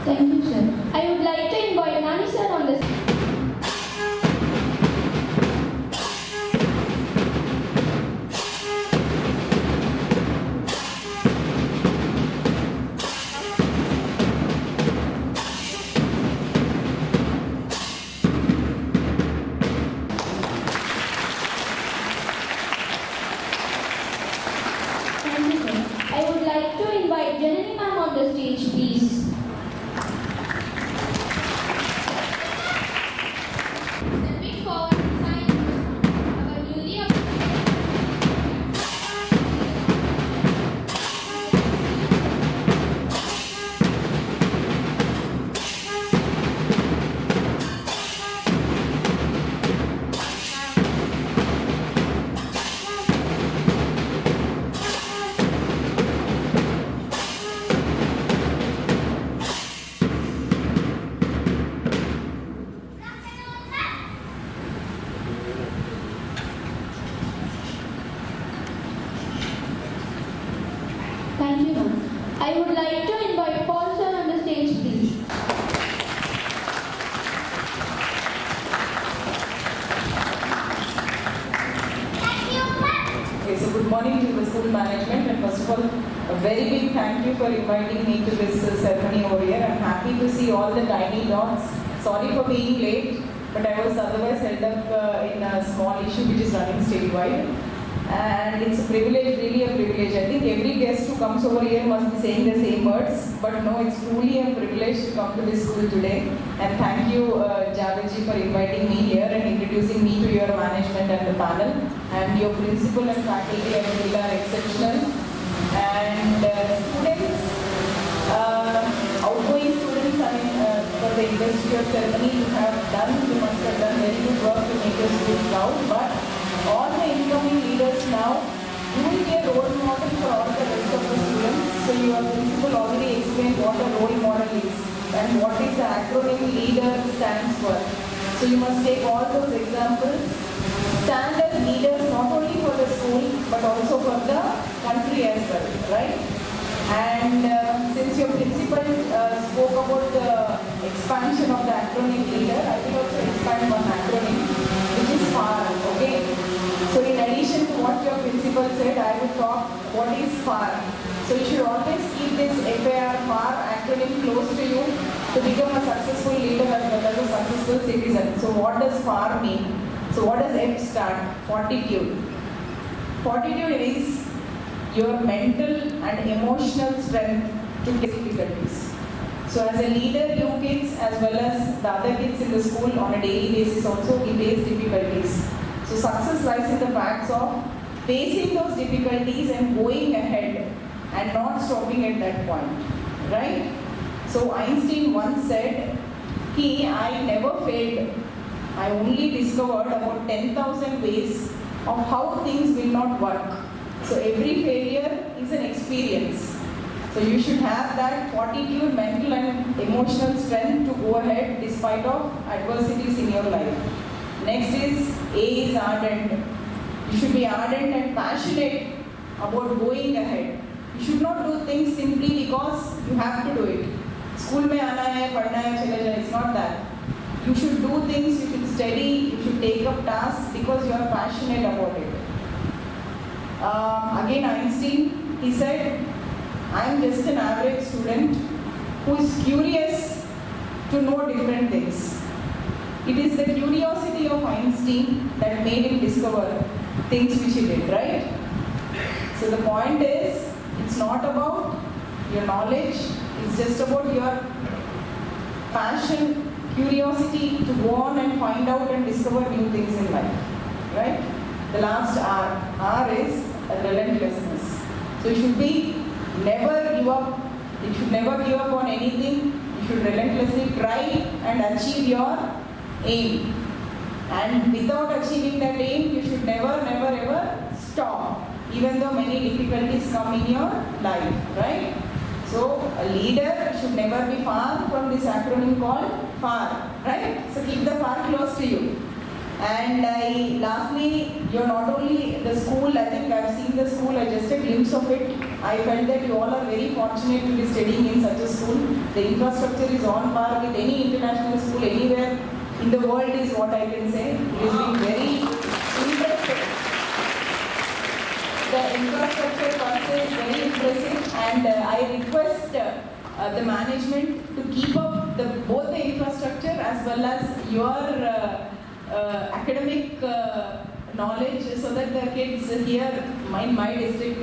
Thank you, sir. I would like to invite Nani sir on the stage. Thank you, sir. I would like to invite Janani ma'am on the stage, please. Stepping forward to sign our newly Thank you, ma'am. I would like to invite Paul sir on the stage, please. Okay, so good morning to the school management, and first of all, a very big thank you for inviting me to this ceremony over here. I'm happy to see all the tiny dots. Sorry for being late, but I was otherwise held up in a small issue which is running statewide. And it's a privilege, really a privilege. I think every guest who comes over here must be saying the same words, but no, it's truly a privilege to come to this school today. And thank you, Javiji, for inviting me here and introducing me to your management and the panel. And your principal and faculty at Will are exceptional. And students, outgoing students, I mean, for the industrial ceremony you must have done very good work to make your school proud. But all the incoming leaders now, you will be a role model for all the rest of the students. So your principal already explained what a role model is and what is the acronym leader stands for. So you must take all those examples, stand as leaders not only for the school but also for the country as well, right? And since your principal spoke about the expansion of the acronym leader, I will also expand one acronym, which is FAR, okay? So in addition to what your principal said, I will talk what is FAR. So you should always keep this FAR acronym close to you to become a successful leader as well as a successful citizen. So what does FAR mean? So what does F stand? Fortitude. Fortitude is your mental and emotional strength to face difficulties. So as a leader, you kids as well as the other kids in the school on a daily basis also we face difficulties. So success lies in the facts of facing those difficulties and going ahead and not stopping at that point, right? So Einstein once said, I never failed. I only discovered about 10,000 ways of how things will not work. So every failure is an experience. So you should have that fortitude, mental and emotional strength to go ahead despite of adversities in your life. Next is A is ardent. You should be ardent and passionate about going ahead. You should not do things simply because you have to do it. School mein aana hai, padhna hai, chala jai. It's not that. You should do things, you should study, you should take up tasks because you are passionate about it. Again Einstein, he said, I am just an average student who is curious to know different things. It is the curiosity of Einstein that made him discover things which he did, right? So the point is, it's not about your knowledge, it's just about your passion, curiosity to go on and find out and discover new things in life, right? The last R is relentlessness. So you should be never give up. You should never give up on anything. You should relentlessly try and achieve your aim. And without achieving that aim, you should never ever stop, even though many difficulties come in your life, right? So a leader should never be far from this acronym called FAR, right? So keep the FAR close to you. And lastly, you're not only the school, I think I've seen the school, I just a glimpse of it. I felt that you all are very fortunate to be studying in such a school. The infrastructure is on par with any international school anywhere in the world is what I can say. It has been very impressive. The infrastructure per se is very impressive, and I request the management to keep up both the infrastructure as well as your academic knowledge, so that the kids here in my district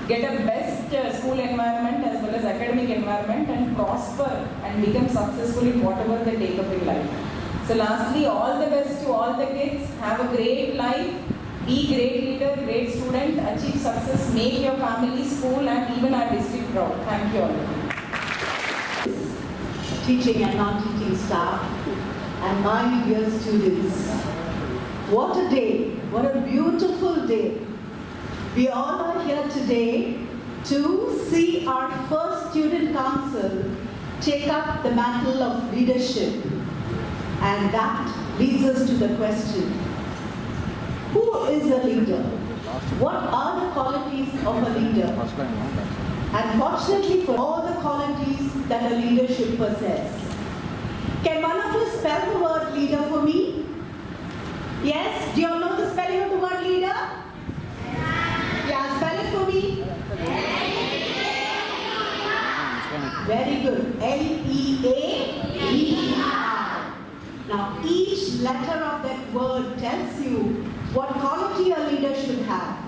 get a best school environment as well as academic environment and prosper and become successful in whatever they take up in life. So lastly, all the best to all the kids. Have a great life. Be great leader, great student, achieve success, make your family, school and even our district proud. Thank you all. Teaching and non-teaching staff, and my dear students, what a day, what a beautiful day. We all are here today to see our first student council take up the mantle of leadership, and that leads us to the question, who is a leader? What are the qualities of a leader? And fortunately for all the qualities that a leader should possess. Can one of you spell the word leader for me? Yes? Do you all know the spelling of the word leader? Yeah, spell it for me. Very good. L-E-A-D-E-R. Now each letter of that word tells you what quality a leader should have.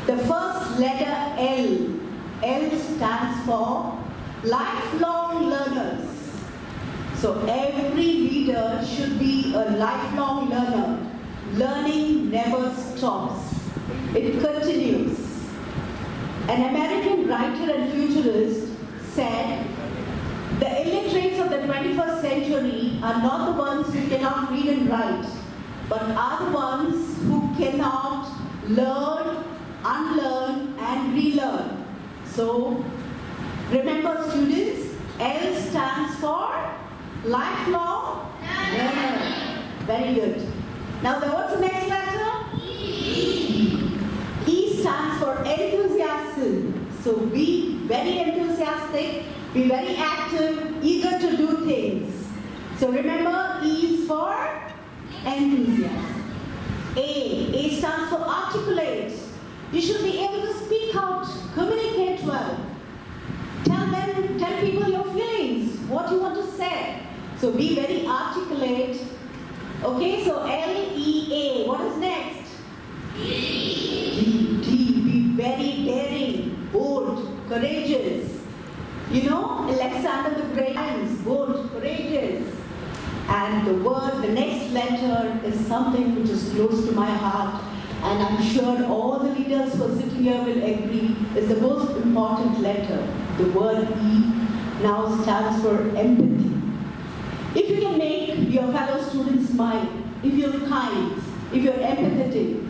The first letter L. L stands for lifelong learners. So every leader should be a lifelong learner. Learning never stops. It continues. An American writer and futurist said, the illiterates of the 21st century are not the ones who cannot read and write, but are the ones who cannot learn, unlearn and relearn. So, remember students, L stands for lifelong learner. Very good. Now, what's the next letter? E. E stands for enthusiasm. So, be very enthusiastic, be very active, eager to do things. So, remember, E is for enthusiasm. A stands for articulate. You should be able to speak out, communicate well. Tell people your feelings, what you want to say. So be very articulate. Okay, so L-E-A. What is next? D. Be very daring, bold, courageous. You know, Alexander the Great is bold, courageous. And the next letter is something which is close to my heart, and I'm sure all the leaders who are sitting here will agree, is the most important letter. The word E now stands for empathy. If you can make your fellow students smile, if you're kind, if you're empathetic,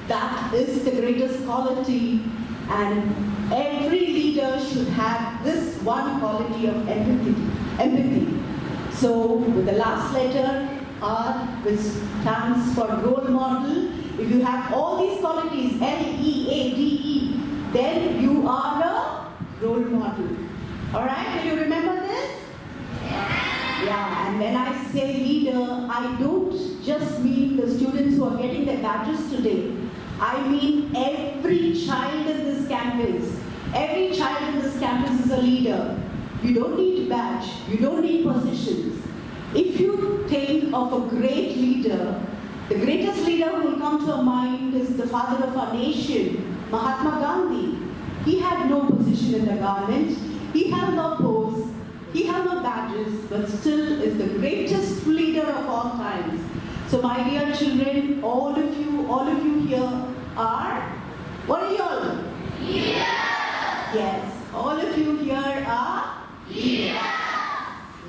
that is the greatest quality, and every leader should have this one quality of empathy. So with the last letter R, which stands for role model, if you have all these qualities, L-E-A-D-E, then you are a role model. Alright, will you remember this? Yeah, and when I say leader, I don't just mean the students who are getting their badges today. I mean every child in this campus. Every child in this campus is a leader. You don't need a badge, you don't need positions. If you think of a great leader, the greatest leader who will come to our mind is the father of our nation, Mahatma Gandhi. He had no position in the government, he had no post, he had no badges, but still is the greatest leader of all times. So my dear children, all of you here are, what are you all? Leaders! Yes, all of you here are leaders.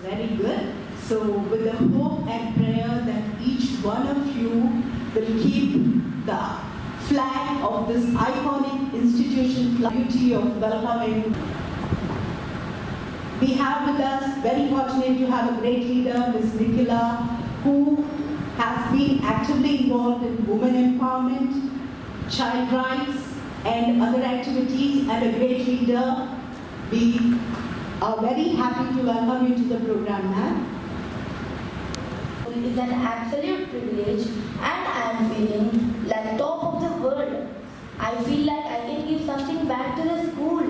Very good. So with the hope and prayer that each one of you will keep the flag of this iconic institution, beauty of welcoming. We have with us, very fortunate to have a great leader, Ms. Nikhila, who has been actively involved in women empowerment, child rights, and other activities and a great leader. We are very happy to welcome you to the program, ma'am. It is an absolute privilege and I am feeling like top of the world. I feel like I can give something back to the school.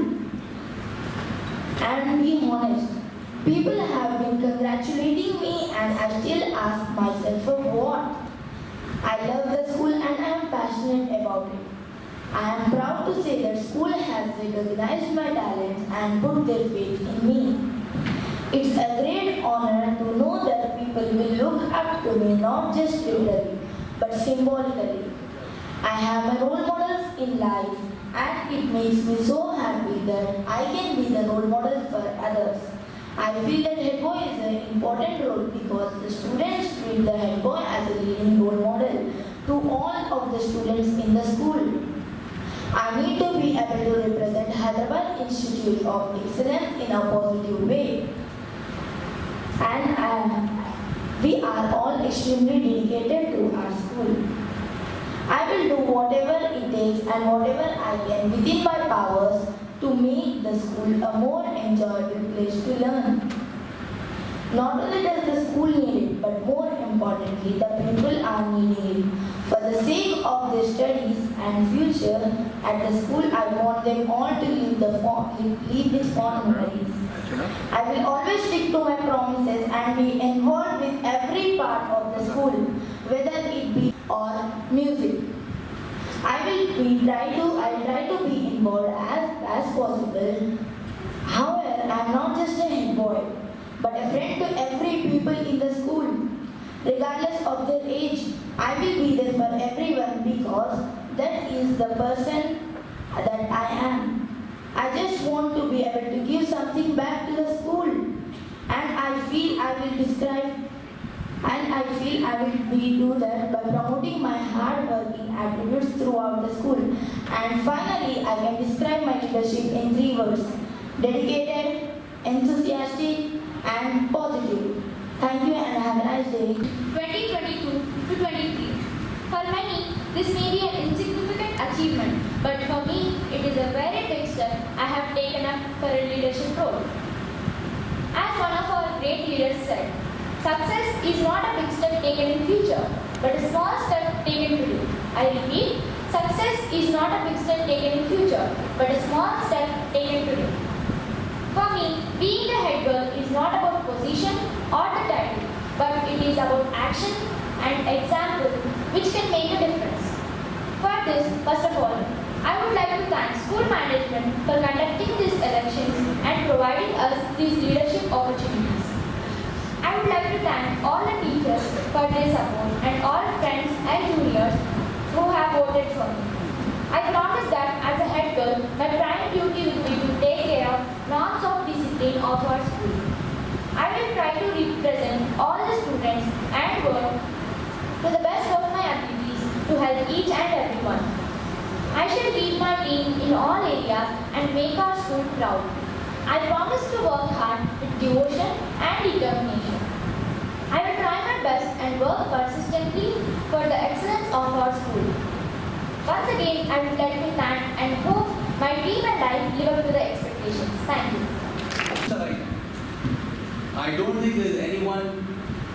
And be honest, people have been congratulating me and I still ask myself for what? I love the school and I am passionate about it. I am proud to say that school has recognized my talents and put their faith in me. It's a great honor to know that people will look up to me not just literally but symbolically. I have my role models in life and it makes me so happy that I can be the role model for others. I feel that head boy is an important role because the students treat the head boy as a leading role model to all of the students in the school. I need to be able to represent Hyderabad Institute of Excellence in a positive way. And we are all extremely dedicated to our school. I will do whatever it takes and whatever I can within my powers to make the school a more enjoyable place to learn. Not only does the school need it, but more importantly, the people are needing it. For the sake of their studies and future at the school, I want them all to live with fond memories. I will always stick to my promises and be involved with every part of the school, whether it be or music. I will try to be involved as possible. However, I am not just a head boy, but a friend to every people in the school. Regardless of their age, I will be there for everyone because that is the person that I am. I just want to be able to give something back to the school. And I feel I will do that by promoting my hard-working attributes throughout the school. And finally, I can describe my leadership in 3 words: dedicated, enthusiastic, and positive. Thank you and have a nice day. 2022 to 23. For many, this may be an insignificant achievement, but for me, it is a very big step I have taken up for a leadership role. As one of our great leaders said, success is not a big step taken in future, but a small step taken today. I repeat, success is not a big step taken in future, but a small step taken today. For me, being the head girl is not about position or the title, but it is about action and example which can make a difference. For this, first of all, I would like to thank school management for conducting these elections and providing us these leadership opportunities. I would like to thank all the teachers for their support and all friends and juniors who have voted for me. I promise that as a head girl, my prime duty will be to take care of norms of discipline of our school. I will try to represent all the students and work to the best of my abilities to help each and everyone. I shall lead my team in all areas and make our school proud. I promise to work hard with devotion and determination. I will try my best and work persistently for the excellence of our school. Once again, I would like to thank and hope my team and I live up to the expectations. Thank you. I don't think there's anyone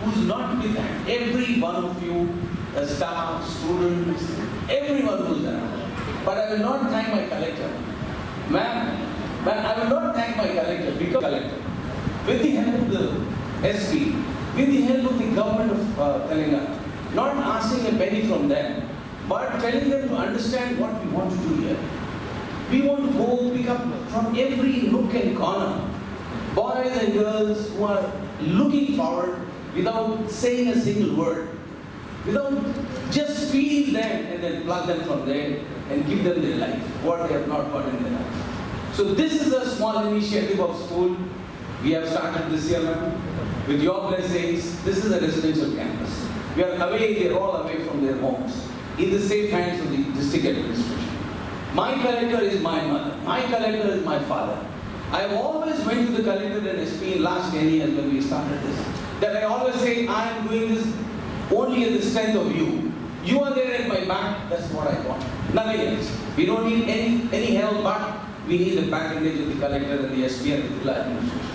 who's not to be thanked. Every one of you, the staff, students, everyone who's there. But I will not thank my collector. Ma'am, I will not thank my collector because collector, with the help of the SP, with the help of the government of Telangana, not asking a penny from them, but telling them to understand what we want to do here. We want to go pick up from every nook and corner boys and girls who are looking forward without saying a single word, without just feed them and then plug them from there and give them their life, what they have not got in their life. So this is a small initiative of school we have started this year, ma'am. With your blessings, this is a residential campus. We are away, they are all away from their homes, in the safe hands of the district administration. My collector is my mother. My collector is my father. I have always went to the collector and SP in last 10 years when we started this. That I always say, I am doing this only in the strength of you. You are there at my back, that's what I want. Nothing else. We don't need any help, but we need the patronage of the collector and the SP and the full administration.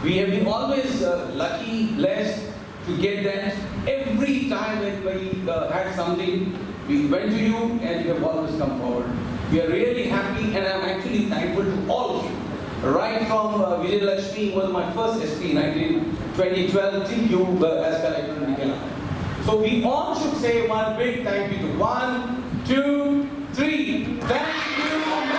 We have been always lucky, blessed to get that. Every time when we had something, we went to you and you have always come forward. We are really happy and I am actually thankful to all of you. Right from Vijay Lakshmi was my first SP in 2012 till you as collector in Kerala. So we all should say one big thank you to 1, 2, 3. Thank you.